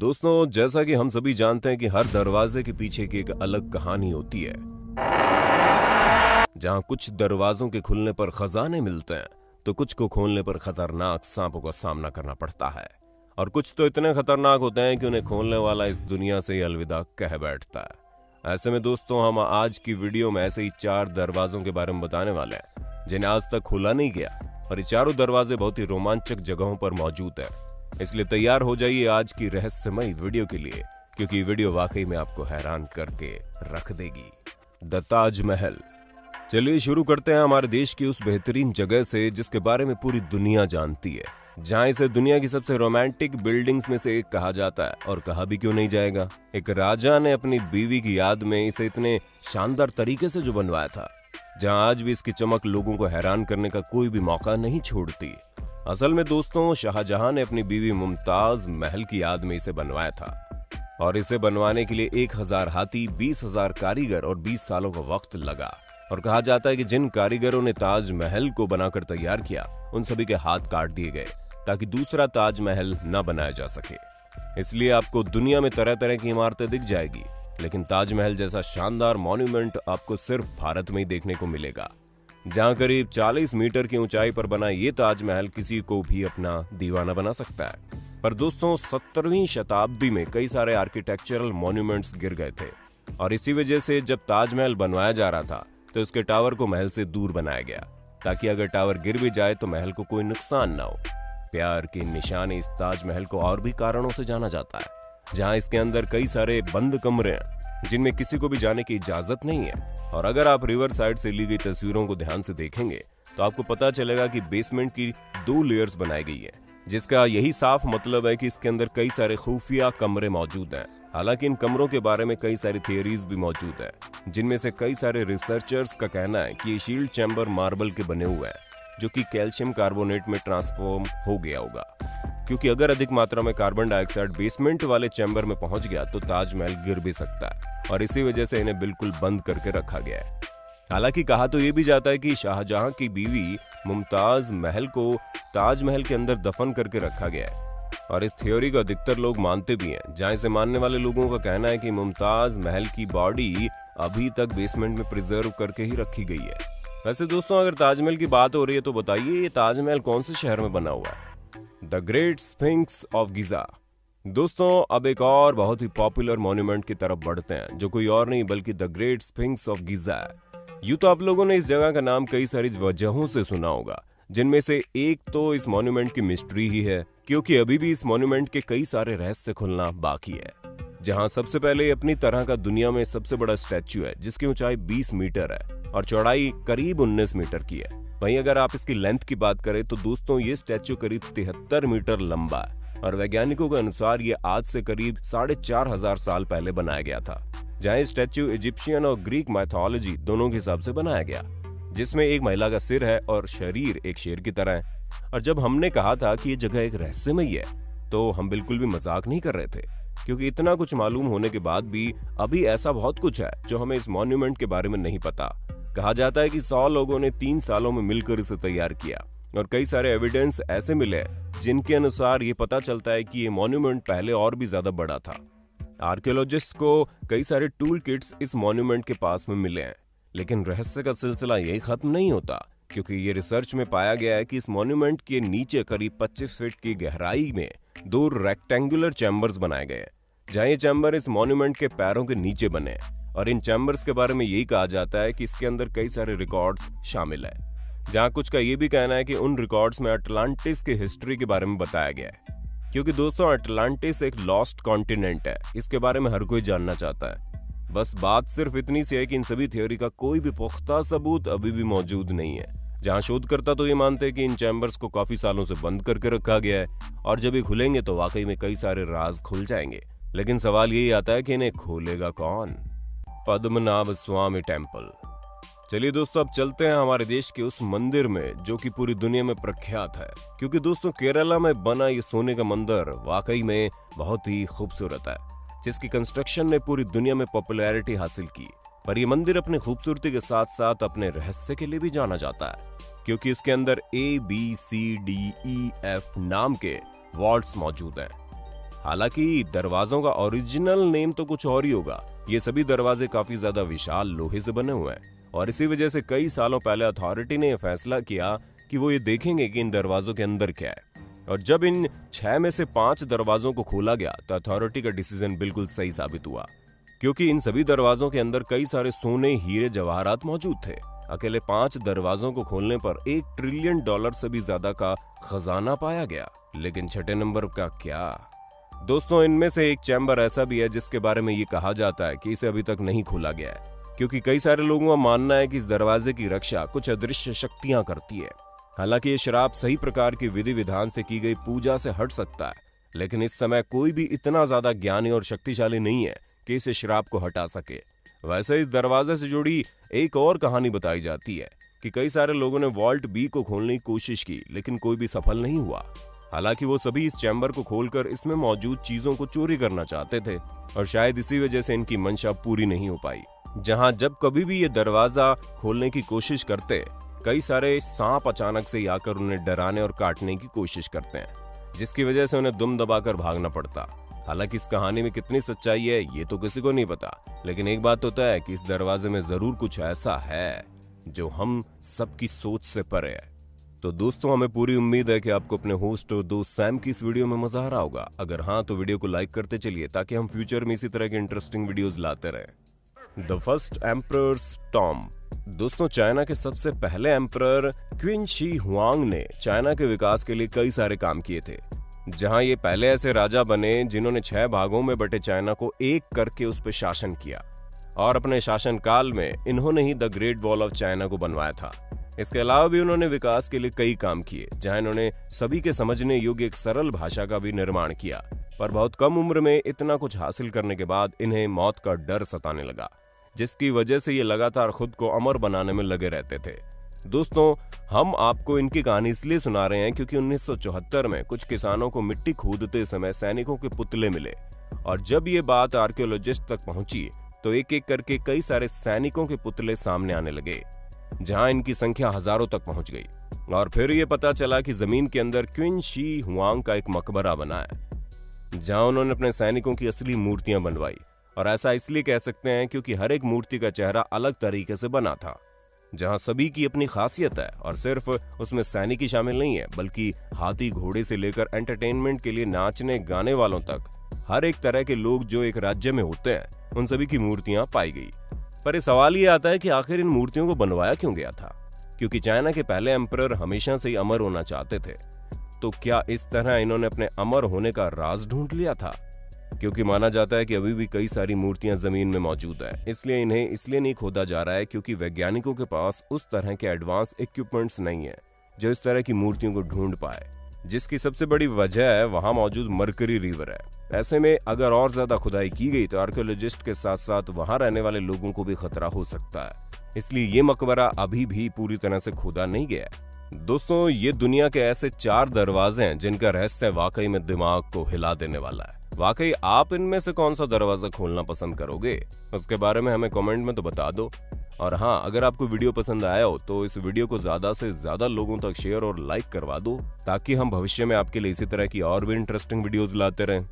दोस्तों, जैसा कि हम सभी जानते हैं कि हर दरवाजे के पीछे की एक अलग कहानी होती है। जहां कुछ दरवाजों के खुलने पर खजाने मिलते हैं तो कुछ को खोलने पर खतरनाक सांपों का सामना करना पड़ता है, और कुछ तो इतने खतरनाक होते हैं कि उन्हें खोलने वाला इस दुनिया से ही अलविदा कह बैठता है। ऐसे में दोस्तों, हम आज की वीडियो में ऐसे ही 4 दरवाजों के बारे में बताने वाले हैं जिन्हें आज तक खोला नहीं गया, और ये चारों दरवाजे बहुत ही रोमांचक जगहों पर मौजूद है। इसलिए तैयार हो जाइए आज की रहस्यमयी वीडियो के लिए, क्योंकि वीडियो वाकई में आपको हैरान करके रख देगी। द ताजमहल। चलिए शुरू करते हैं हमारे देश की उस बेहतरीन जगह से जिसके बारे में पूरी दुनिया जानती है, जहां इसे दुनिया की सबसे रोमांटिक बिल्डिंग्स में से एक कहा जाता है, और कहा भी क्यों नहीं जाएगा। एक राजा ने अपनी बीवी की याद में इसे इतने शानदार तरीके से जो बनवाया था, जहां आज भी इसकी चमक लोगों को हैरान करने का कोई भी मौका नहीं छोड़ती। असल में दोस्तों, शाहजहां ने अपनी बीवी मुमताज महल की याद में इसे बनवाया था, और इसे बनवाने के लिए 1000 हाथी, 20,000 कारीगर और 20 सालों का वक्त लगा। और कहा जाता है कि जिन कारीगरों ने ताजमहल को बनाकर तैयार किया, उन सभी के हाथ काट दिए गए ताकि दूसरा ताजमहल न बनाया जा सके। इसलिए आपको दुनिया में तरह तरह की इमारतें दिख जाएगी, लेकिन ताजमहल जैसा शानदार मॉन्यूमेंट आपको सिर्फ भारत में ही देखने को मिलेगा, जहां करीब 40 मीटर की ऊंचाई पर बना ये ताजमहल किसी को भी अपना दीवाना बना सकता है। पर दोस्तों, 17वीं शताब्दी में कई सारे आर्किटेक्चरल मॉन्यूमेंट्स गिर गए थे, और इसी वजह से जब ताजमहल बनवाया जा रहा था तो इसके टावर को महल से दूर बनाया गया, ताकि अगर टावर गिर भी जाए तो महल को कोई नुकसान ना हो। प्यार की निशानी इस ताजमहल को और भी कारणों से जाना जाता है, जहां इसके अंदर कई सारे बंद कमरे हैं जिनमें किसी को भी जाने की इजाजत नहीं है। और अगर आप रिवर साइड से ली गई तस्वीरों को ध्यान से देखेंगे तो आपको पता चलेगा कि बेसमेंट की 2 लेयर्स बनाई गई है, जिसका यही साफ मतलब है कि इसके अंदर कई सारे खुफिया कमरे मौजूद हैं। हालांकि इन कमरों के बारे में कई सारी थियरीज भी मौजूद है, जिनमें से कई सारे रिसर्चर्स का कहना है कि ये शील्ड चैम्बर मार्बल के बने हुए हैं, जो कि कैल्शियम कार्बोनेट में ट्रांसफॉर्म हो गया होगा, क्योंकि अगर अधिक मात्रा में कार्बन डाइऑक्साइड बेसमेंट वाले चैम्बर में पहुंच गया तो ताजमहल गिर भी सकता है, और इसी वजह से इन्हें बिल्कुल बंद करके रखा गया है। हालांकि कहा तो ये भी जाता है कि शाहजहां की बीवी मुमताज महल को ताजमहल के अंदर दफन करके रखा गया है, और इस थ्योरी को अधिकतर लोग मानते भी हैं, जहां इसे मानने वाले लोगों का कहना है कि मुमताज महल की बॉडी अभी तक बेसमेंट में प्रिजर्व करके ही रखी गई है। वैसे दोस्तों, अगर ताजमहल की बात हो रही है तो बताइए, ये ताजमहल कौन से शहर में बना हुआ है? The great sphinx of Giza. दोस्तों, अब एक और बहुत ही पॉपुलर मॉन्यूमेंट की तरफ बढ़ते हैं, जो कोई और नहीं बल्कि द ग्रेट स्फिंक्स ऑफ गिजा है। यूं तो आप लोगों ने इस जगह का नाम कई सारी वजहों से सुना होगा, जिनमें से एक तो इस मॉन्यूमेंट की मिस्ट्री ही है, क्योंकि अभी भी इस मॉन्यूमेंट के कई सारे रहस्य खुलना बाकी है। जहां सबसे पहले अपनी तरह का दुनिया में सबसे बड़ा स्टैच्यू है, जिसकी ऊंचाई 20 मीटर है और चौड़ाई करीब 19 मीटर की है। वहीं अगर आप इसकी लेंथ की बात करें तो दोस्तों, ये स्टैच्यू करीब 73 मीटर लंबा है, और वैज्ञानिकों के अनुसार ये आज से करीब 4,500 साल पहले बनाया गया था। जहां ये स्टैच्यू इजिप्शियन और ग्रीक माइथोलॉजी दोनों के हिसाब से बनाया गया, जिसमें एक महिला का सिर है और शरीर एक शेर की तरह है। और जब हमने कहा था कि ये जगह एक रहस्यमयी है, तो हम बिल्कुल भी मजाक नहीं कर रहे थे, क्योंकि इतना कुछ मालूम होने के बाद भी अभी ऐसा बहुत कुछ है जो हमें इस मॉन्यूमेंट के बारे में नहीं पता। कहा जाता है कि 100 लोगों ने 3 सालों में मिलकर इसे तैयार किया, और कई सारे एविडेंस ऐसे मिले जिनके अनुसार ये पता चलता है कि ये मॉन्यूमेंट पहले और भी ज्यादा बड़ा था। आर्कियोलॉजिस्ट को कई सारे टूल किट्स इस मॉन्यूमेंट के पास में मिले हैं, लेकिन रहस्य का सिलसिला यही खत्म नहीं होता, क्योंकि ये रिसर्च में पाया गया है कि इस मॉन्यूमेंट के नीचे करीब 25 फीट की गहराई में 2 रेक्टेंगुलर चैम्बर्स बनाए गए हैं, जहां ये चैम्बर इस मॉन्यूमेंट के पैरों के नीचे बने हैं। और इन चैम्बर्स के बारे में यही कहा जाता है कि इसके अंदर कई सारे रिकॉर्ड्स शामिल है, जहां कुछ का ये भी कहना है कि उन रिकॉर्ड्स में अटलांटिस की हिस्ट्री के बारे में बताया गया है, क्योंकि दोस्तों, अटलांटिस एक लॉस्ट कॉन्टिनेंट है। इसके बारे में हर कोई जानना चाहता है। बस बात सिर्फ इतनी सी है कि इन सभी थ्योरी का कोई भी पुख्ता सबूत अभी भी मौजूद नहीं है। जहां शोधकर्ता तो ये मानते हैं कि इन चैम्बर्स को काफी सालों से बंद करके रखा गया है, और जब ये खुलेंगे तो वाकई में कई सारे राज खुल जाएंगे। लेकिन सवाल यही आता है कि इन्हें खोलेगा कौन? पद्मनाभ स्वामी टेम्पल। चलिए दोस्तों, अब चलते हैं हमारे देश के उस मंदिर में जो कि पूरी दुनिया में प्रख्यात है, क्योंकि दोस्तों, केरला में बना ये सोने का मंदिर वाकई में बहुत ही खूबसूरत है, जिसकी कंस्ट्रक्शन ने पूरी दुनिया में पॉपुलैरिटी हासिल की। पर ये मंदिर अपनी खूबसूरती के साथ साथ अपने रहस्य के लिए भी जाना जाता है, क्योंकि इसके अंदर ABCDEF नाम के वॉल्ट्स मौजूद हैं। हालांकि दरवाजों का ओरिजिनल नेम तो कुछ और ही होगा। ये सभी दरवाजे काफी ज्यादा विशाल लोहे से बने हुए हैं और इसी वजह से कई सालों पहले अथॉरिटी ने यह फैसला किया कि वो ये देखेंगे कि इन दरवाजों के अंदर क्या है। और जब इन 6 में से 5 दरवाजों को खोला गया तो अथॉरिटी का डिसीजन बिल्कुल सही साबित हुआ, क्योंकि इन सभी दरवाजों के अंदर कई सारे सोने, हीरे, जवाहरात मौजूद थे। अकेले 5 दरवाजों को खोलने पर $1 ट्रिलियन से भी ज्यादा का खजाना पाया गया। लेकिन छठे नंबर का क्या? दोस्तों, इनमें से एक चैम्बर ऐसा भी है जिसके बारे में ये कहा जाता है कि इसे अभी तक नहीं खोला गया है, क्योंकि कई सारे लोगों का मानना है कि इस दरवाजे की रक्षा कुछ अदृश्य शक्तियां करती है। हालांकि ये श्राप सही प्रकार की विधि विधान से की गई पूजा से हट सकता है, लेकिन इस समय कोई भी इतना ज्यादा ज्ञानी और शक्तिशाली नहीं है कि इस श्राप को हटा सके। वैसे इस दरवाजे से जुड़ी एक और कहानी बताई जाती है कि कई सारे लोगों ने वॉल्ट बी को खोलने की कोशिश की, लेकिन कोई भी सफल नहीं हुआ। हालांकि वो सभी इस चैम्बर को खोलकर इसमें मौजूद चीजों को चोरी करना चाहते थे और शायद इसी वजह से इनकी मंशा पूरी नहीं हो पाई। जहां जब कभी भी ये दरवाजा खोलने की कोशिश करते, कई सारे सांप अचानक से आकर उन्हें डराने और काटने की कोशिश करते हैं, जिसकी वजह से उन्हें दुम दबाकर भागना पड़ता। हालांकि इस कहानी में कितनी सच्चाई है ये तो किसी को नहीं पता, लेकिन एक बात तो तय है कि इस दरवाजे में जरूर कुछ ऐसा है जो हम सबकी सोच से परे है। तो दोस्तों, हमें पूरी उम्मीद है कि आपको अपने होस्ट और दोस्त सैम की इस वीडियो में मजा आ रहा होगा। अगर हाँ तो वीडियो को लाइक करते चलिए ताकि हम फ्यूचर में इसी तरह के इंटरेस्टिंग वीडियोस लाते रहें। The first emperors Tom. दोस्तों, चाइना के सबसे पहले एम्परर क्विन शी हुआंग ने चाइना के विकास के लिए कई सारे काम किए थे। जहां ये पहले ऐसे राजा बने जिन्होंने 6 भागों में बटे चाइना को एक करके उस पर शासन किया और अपने शासन काल में इन्होंने ही the great wall of China को बनवाया था। इसके अलावा भी उन्होंने विकास के लिए कई काम किए, जहां इन्होंने सभी के समझने योग्य एक सरल भाषा का भी निर्माण किया। पर बहुत कम उम्र में इतना कुछ हासिल करने के बाद इन्हें मौत का डर सताने लगा, जिसकी वजह से ये लगातार खुद को अमर बनाने में लगे रहते थे। दोस्तों, हम आपको इनकी कहानी इसलिए सुना रहे हैं क्योंकि 1974 में कुछ किसानों को मिट्टी खोदते समय सैनिकों के पुतले मिले और जब ये बात आर्कियोलॉजिस्ट तक पहुंची तो एक एक करके कई सारे सैनिकों के पुतले सामने आने लगे, जहां इनकी संख्या हजारों तक पहुंच गई। और फिर ये पता चला कि जमीन के अंदर क्विन शी हुआंग का एक मकबरा बना है, जहां उन्होंने अपने सैनिकों की असली मूर्तियां बनवाई। और ऐसा इसलिए कह सकते हैं क्योंकि हर एक मूर्ति का चेहरा अलग तरीके से बना था, जहां सभी की अपनी खासियत है और सिर्फ उसमें सैनिक ही शामिल नहीं है, बल्कि हाथी घोड़े से लेकर एंटरटेनमेंट के लिए नाचने गाने वालों तक हर एक तरह के लोग जो एक राज्य में होते हैं, उन सभी की मूर्तियां पाई गई। पर यह सवाल ये आता है कि आखिर इन मूर्तियों को बनवाया क्यों गया था? क्योंकि चाइना के पहले एम्परर हमेशा से ही अमर होना चाहते थे, तो क्या इस तरह इन्होंने अपने अमर होने का राज ढूंढ लिया था? क्योंकि माना जाता है कि अभी भी कई सारी मूर्तियां जमीन में मौजूद है, इसलिए इन्हें इसलिए नहीं खोदा जा रहा है क्योंकि वैज्ञानिकों के पास उस तरह के एडवांस इक्विपमेंट्स नहीं है जो इस तरह की मूर्तियों को ढूंढ पाए, जिसकी सबसे बड़ी वजह है वहां मौजूद मरकरी रिवर है। ऐसे में अगर और ज्यादा खुदाई की गई तो आर्कियोलॉजिस्ट के साथ साथ वहां रहने वाले लोगों को भी खतरा हो सकता है, इसलिए ये मकबरा अभी भी पूरी तरह से खोदा नहीं गया है। दोस्तों, ये दुनिया के ऐसे 4 दरवाजे हैं जिनका रहस्य वाकई में दिमाग को हिला देने वाला है। वाकई आप इनमें से कौन सा दरवाजा खोलना पसंद करोगे? उसके बारे में हमें कमेंट में तो बता दो। और हाँ, अगर आपको वीडियो पसंद आया हो तो इस वीडियो को ज्यादा से ज्यादा लोगों तक शेयर और लाइक करवा दो, ताकि हम भविष्य में आपके लिए इसी तरह की और भी इंटरेस्टिंग वीडियोस लाते रहें।